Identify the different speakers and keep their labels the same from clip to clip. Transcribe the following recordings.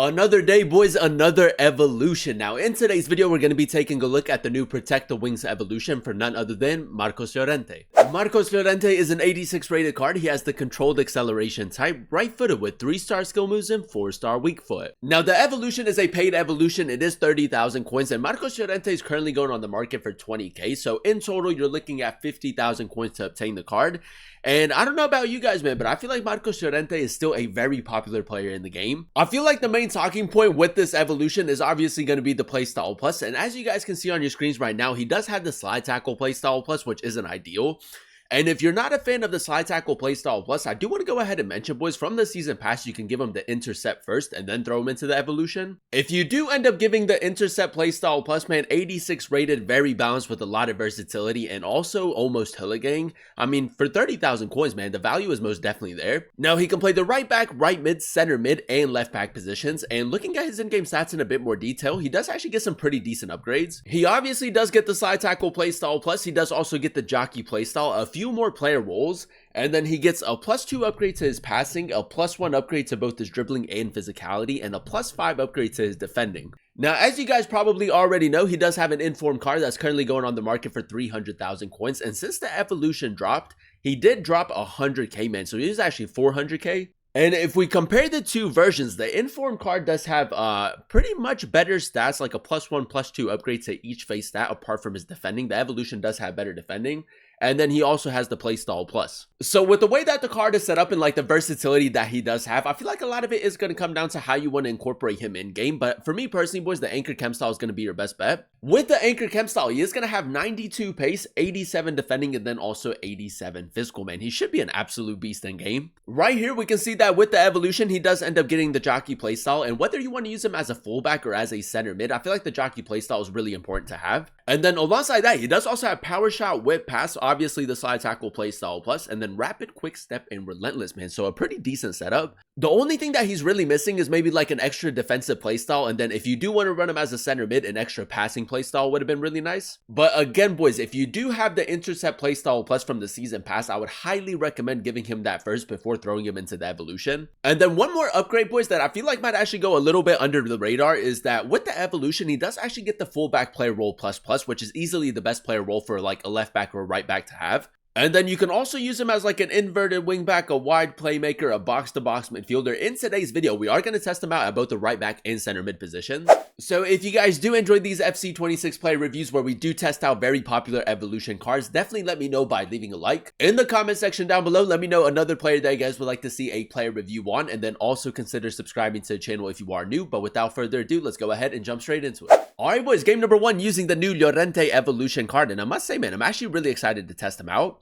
Speaker 1: Another day, boys, another evolution. Now, in today's video, we're going to be taking a look at the new Protect the Wings evolution for none other than Marcos Llorente. Marcos Llorente is an 86 rated card. He has the controlled acceleration type, right-footed with 3-star skill moves and 4-star weak foot. Now, the evolution is a paid evolution. It is 30,000 coins, and Marcos Llorente is currently going on the market for 20k. So, in total, you're looking at 50,000 coins to obtain the card. And I don't know about you guys, man, but I feel like Marcos Llorente is still a very popular player in the game. I feel like the main talking point with this evolution is obviously going to be the playstyle plus. And as you guys can see on your screens right now, he does have the slide tackle playstyle plus, which isn't ideal. And if you're not a fan of the slide tackle playstyle plus, I do want to go ahead and mention, boys, from the season pass, you can give him the intercept first and then throw him into the evolution. If you do end up giving the intercept playstyle plus, man, 86 rated, very balanced with a lot of versatility and also almost Hilla gang. I mean, for 30,000 coins, man, the value is most definitely there. Now, he can play the right back, right mid, center mid, and left back positions. And looking at his in-game stats in a bit more detail, he does actually get some pretty decent upgrades. He obviously does get the slide tackle playstyle plus. He does also get the jockey playstyle, a few more player roles, and then he gets a +2 upgrade to his passing, a +1 upgrade to both his dribbling and physicality, and a +5 upgrade to his defending. Now, as you guys probably already know, he does have an informed card that's currently going on the market for 300,000 coins, and since the evolution dropped, he did drop 100k, man, so he is actually 400k. And if we compare the two versions, the informed card does have pretty much better stats, like a +1, +2 upgrade to each face stat apart from his defending. The evolution does have better defending. And then he also has the playstyle plus. So with the way that the card is set up and like the versatility that he does have, I feel like a lot of it is going to come down to how you want to incorporate him in game. But for me personally, boys, the anchor chem style is going to be your best bet. With the anchor chem style, he is going to have 92 pace, 87 defending, and then also 87 physical, man. He should be an absolute beast in game. Right here, we can see that with the evolution, he does end up getting the jockey playstyle. And whether you want to use him as a fullback or as a center mid, I feel like the jockey playstyle is really important to have. And then alongside that, he does also have power shot, whip, pass, obviously the slide tackle playstyle plus, and then rapid, quick step, and relentless, man. So a pretty decent setup. The only thing that he's really missing is maybe like an extra defensive playstyle. And then if you do want to run him as a center mid, an extra passing playstyle would have been really nice. But again, boys, if you do have the intercept playstyle plus from the season pass, I would highly recommend giving him that first before throwing him into the evolution. And then one more upgrade, boys, that I feel like might actually go a little bit under the radar is that with the evolution, he does actually get the fullback player role plus, which is easily the best player role for like a left back or a right back to have. And then you can also use him as like an inverted wingback, a wide playmaker, a box-to-box midfielder. In today's video, we are going to test him out at both the right back and center mid positions. So if you guys do enjoy these FC26 player reviews where we do test out very popular evolution cards, definitely let me know by leaving a like. In the comment section down below, let me know another player that you guys would like to see a player review on, and then also consider subscribing to the channel if you are new. But without further ado, let's go ahead and jump straight into it. Alright, boys, game number 1 using the new Llorente evolution card, and I must say, man, I'm actually really excited to test him out.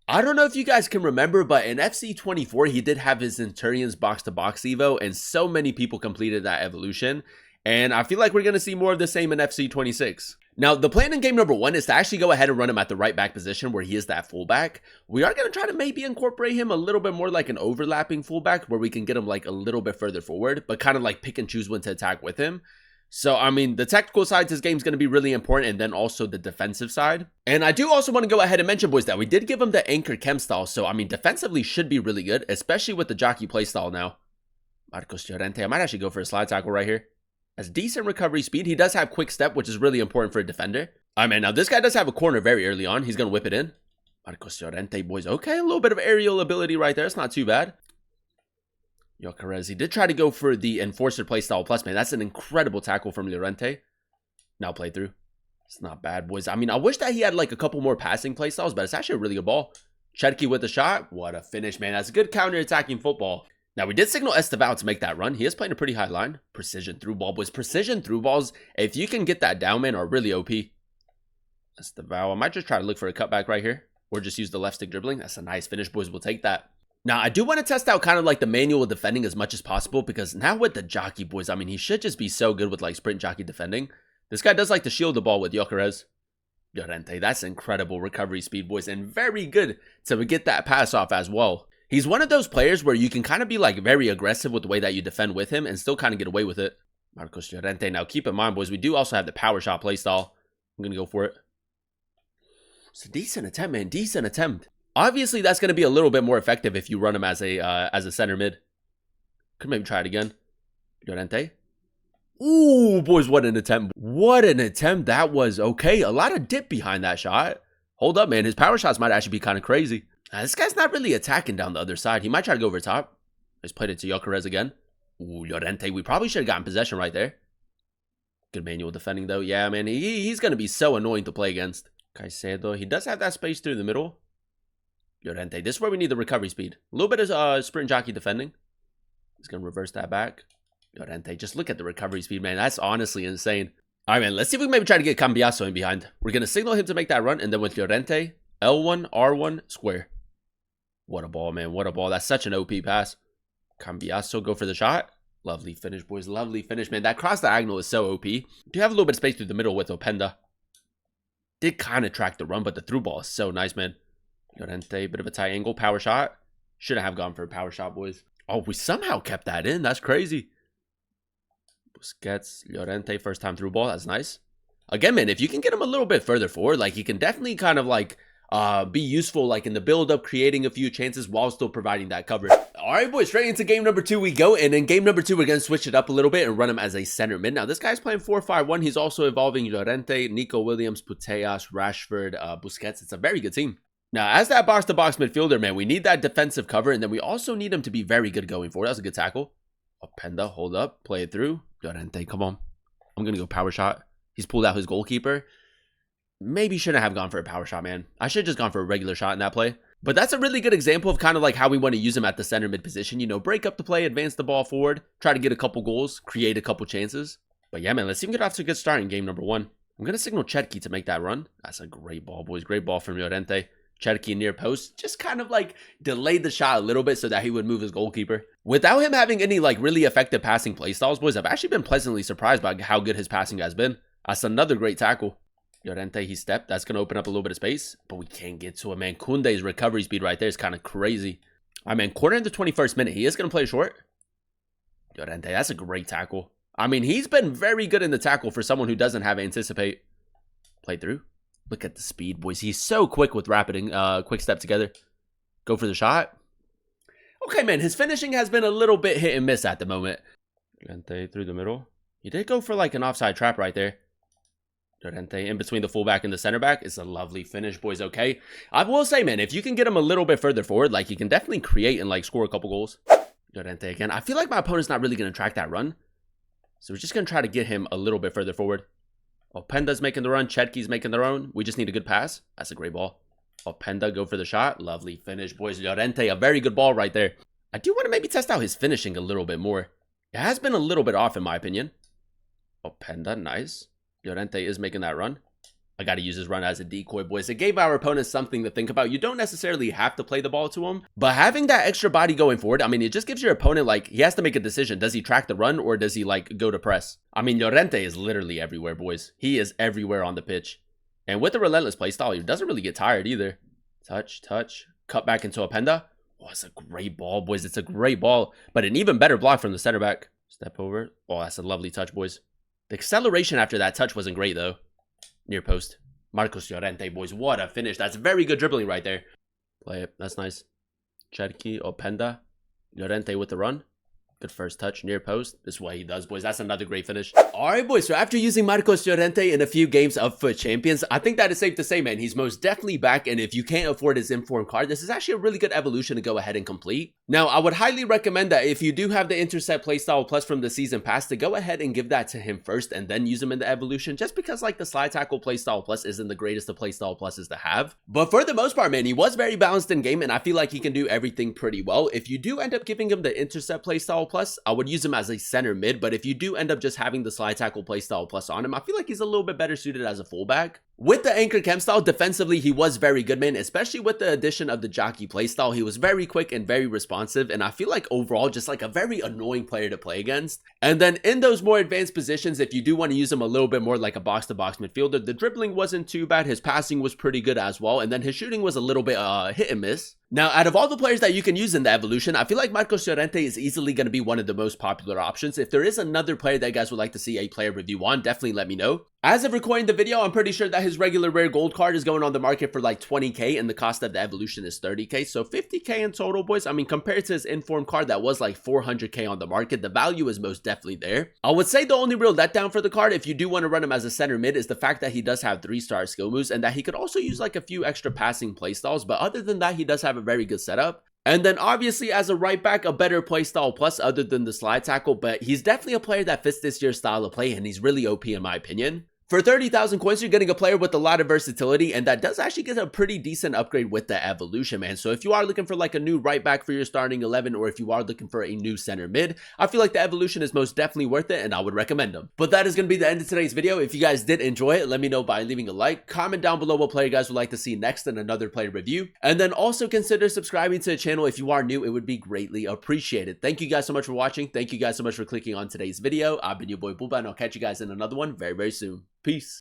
Speaker 1: I don't know if you guys can remember, but in FC24, he did have his Centurions box-to-box Evo, and so many people completed that evolution. And I feel like we're going to see more of the same in FC26. Now, the plan in game number 1 is to actually go ahead and run him at the right back position where he is that fullback. We are going to try to maybe incorporate him a little bit more like an overlapping fullback where we can get him like a little bit further forward, but kind of like pick and choose when to attack with him. So, I mean, the technical side to this game is going to be really important, and then also the defensive side. And I do also want to go ahead and mention, boys, that we did give him the anchor chem style. So, I mean, defensively should be really good, especially with the jockey playstyle now. Marcos Llorente, I might actually go for a slide tackle right here. Has decent recovery speed. He does have quick step, which is really important for a defender. All right, man, now this guy does have a corner very early on. He's going to whip it in. Marcos Llorente, boys. Okay, a little bit of aerial ability right there. It's not too bad. Yokerez, he did try to go for the Enforcer playstyle plus, man. That's an incredible tackle from Llorente. Now play through. It's not bad, boys. I mean, I wish that he had like a couple more passing playstyles, but it's actually a really good ball. Cherky with the shot. What a finish, man. That's a good counter-attacking football. Now, we did signal Esteval to make that run. He is playing a pretty high line. Precision through ball, boys. Precision through balls, if you can get that down, man, are really OP. Esteval. I might just try to look for a cutback right here, or just use the left stick dribbling. That's a nice finish, boys. We'll take that. Now, I do want to test out kind of like the manual defending as much as possible, because now with the jockey, boys, I mean, he should just be so good with like sprint jockey defending. This guy does like to shield the ball with Yokerez. Llorente, that's incredible recovery speed, boys, and very good to get that pass off as well. He's one of those players where you can kind of be like very aggressive with the way that you defend with him and still kind of get away with it. Marcos Llorente. Now, keep in mind, boys, we do also have the power shot playstyle. I'm going to go for it. It's a decent attempt, man. Decent attempt. Obviously, that's going to be a little bit more effective if you run him as a center mid. Could maybe try it again. Llorente. Ooh, boys, what an attempt. What an attempt that was. Okay, a lot of dip behind that shot. Hold up, man. His power shots might actually be kind of crazy. This guy's not really attacking down the other side. He might try to go over top. Let's played it to Gyökeres again. Ooh, Llorente. We probably should have gotten possession right there. Good manual defending, though. Yeah, man. He's going to be so annoying to play against. Caicedo. He does have that space through the middle. Llorente. This is where we need the recovery speed. A little bit of sprint jockey defending. He's going to reverse that back. Llorente, just look at the recovery speed, man. That's honestly insane. All right, man. Let's see if we can maybe try to get Cambiaso in behind. We're going to signal him to make that run. And then with Llorente, L1, R1, square. What a ball, man. What a ball. That's such an OP pass. Cambiaso, go for the shot. Lovely finish, boys. Lovely finish, man. That cross diagonal is so OP. Do have a little bit of space through the middle with Openda. Did kind of track the run, but the through ball is so nice, man. Llorente, bit of a tight angle. Power shot. Shouldn't have gone for a power shot, boys. Oh, we somehow kept that in. That's crazy. Busquets, Llorente, first time through ball. That's nice. Again, man, if you can get him a little bit further forward, like, he can definitely kind of, like, be useful, like, in the build-up, creating a few chances while still providing that cover. All right, boys, straight into game number 2 we go. And in game number 2, we're going to switch it up a little bit and run him as a center mid. Now, this guy's playing 4-5-1. He's also involving Llorente, Nico Williams, Putellas, Rashford, Busquets. It's a very good team. Now, as that box-to-box midfielder, man, we need that defensive cover, and then we also need him to be very good going forward. That was a good tackle. Openda, hold up, play it through. Llorente, come on. I'm going to go power shot. He's pulled out his goalkeeper. Maybe shouldn't have gone for a power shot, man. I should have just gone for a regular shot in that play. But that's a really good example of kind of like how we want to use him at the center mid position. You know, break up the play, advance the ball forward, try to get a couple goals, create a couple chances. But yeah, man, let's see him get off to a good start in game number 1. I'm going to signal Chetki to make that run. That's a great ball, boys. Great ball from Llorente. Chetki near post, just kind of like delayed the shot a little bit so that he would move his goalkeeper. Without him having any like really effective passing play styles, boys, I've actually been pleasantly surprised by how good his passing has been. That's another great tackle. Llorente, he stepped. That's going to open up a little bit of space, but we can't get to it, man. Koundé's recovery speed right there is kind of crazy. All right, man, quarter in the 21st minute. He is going to play short. Llorente, that's a great tackle. I mean, he's been very good in the tackle for someone who doesn't have anticipate. Play through. Look at the speed, boys. He's so quick with rapid, quick step together. Go for the shot. Okay, man. His finishing has been a little bit hit and miss at the moment. Llorente through the middle. He did go for like an offside trap right there. Llorente in between the fullback and the center back. It's a lovely finish, boys. Okay. I will say, man, if you can get him a little bit further forward, like, he can definitely create and like score a couple goals. Llorente again. I feel like my opponent's not really going to track that run. So we're just going to try to get him a little bit further forward. Openda's making the run. Chetki's making their own. We just need a good pass. That's a great ball. Openda, go for the shot. Lovely finish, boys. Llorente, a very good ball right there. I do want to maybe test out his finishing a little bit more. It has been a little bit off in my opinion. Openda, nice. Llorente is making that run. I got to use his run as a decoy, boys. It gave our opponents something to think about. You don't necessarily have to play the ball to him, but having that extra body going forward, I mean, it just gives your opponent, like, he has to make a decision. Does he track the run or does he, like, go to press? I mean, Llorente is literally everywhere, boys. He is everywhere on the pitch. And with the relentless playstyle, he doesn't really get tired either. Touch, touch, cut back into Openda. Oh, it's a great ball, boys. It's a great ball, but an even better block from the center back. Step over. Oh, that's a lovely touch, boys. The acceleration after that touch wasn't great, though. Near post. Marcos Llorente, boys. What a finish. That's very good dribbling right there. Play it. That's nice. Chetki, Openda. Llorente with the run. Good first touch. Near post. This is what he does, boys. That's another great finish. Alright, boys. So after using Marcos Llorente in a few games of FUT Champions, I think that is safe to say, man, he's most definitely back. And if you can't afford his informed card, this is actually a really good evolution to go ahead and complete. Now, I would highly recommend that if you do have the Intercept playstyle plus from the season pass, to go ahead and give that to him first and then use him in the evolution, just because like the slide tackle playstyle plus isn't the greatest of playstyle pluses to have. But for the most part, man, he was very balanced in game and I feel like he can do everything pretty well. If you do end up giving him the Intercept playstyle plus, I would use him as a center mid, but if you do end up just having the slide tackle playstyle plus on him, I feel like he's a little bit better suited as a fullback. With the anchor chem style, defensively, he was very good, man, especially with the addition of the jockey playstyle. He was very quick and very responsive, and I feel like overall just like a very annoying player to play against. And then in those more advanced positions, if you do want to use him a little bit more like a box-to-box midfielder, the dribbling wasn't too bad, his passing was pretty good as well, and then his shooting was a little bit hit and miss. Now, out of all the players that you can use in the evolution, I feel like Marcos Llorente is easily going to be one of the most popular options. If there is another player that you guys would like to see a player review on, definitely let me know. As of recording the video, I'm pretty sure that his regular rare gold card is going on the market for like 20k, and the cost of the evolution is 30k, so 50k in total, boys. I mean, compared to his informed card that was like 400k on the market, the value is most definitely there. I would say the only real letdown for the card, if you do want to run him as a center mid, is the fact that he does have 3-star skill moves, and that he could also use like a few extra passing playstyles, but other than that, he does have a very good setup. And then obviously as a right back, a better playstyle plus other than the slide tackle, but he's definitely a player that fits this year's style of play, and he's really OP in my opinion. For 30,000 coins, you're getting a player with a lot of versatility, and that does actually get a pretty decent upgrade with the evolution, man. So if you are looking for like a new right back for your starting 11, or if you are looking for a new center mid, I feel like the evolution is most definitely worth it, and I would recommend them. But that is going to be the end of today's video. If you guys did enjoy it, let me know by leaving a like, comment down below what player you guys would like to see next in another player review, and then also consider subscribing to the channel if you are new. It would be greatly appreciated. Thank you guys so much for watching. Thank you guys so much for clicking on today's video. I've been your boy Booba, and I'll catch you guys in another one very, very soon. Peace.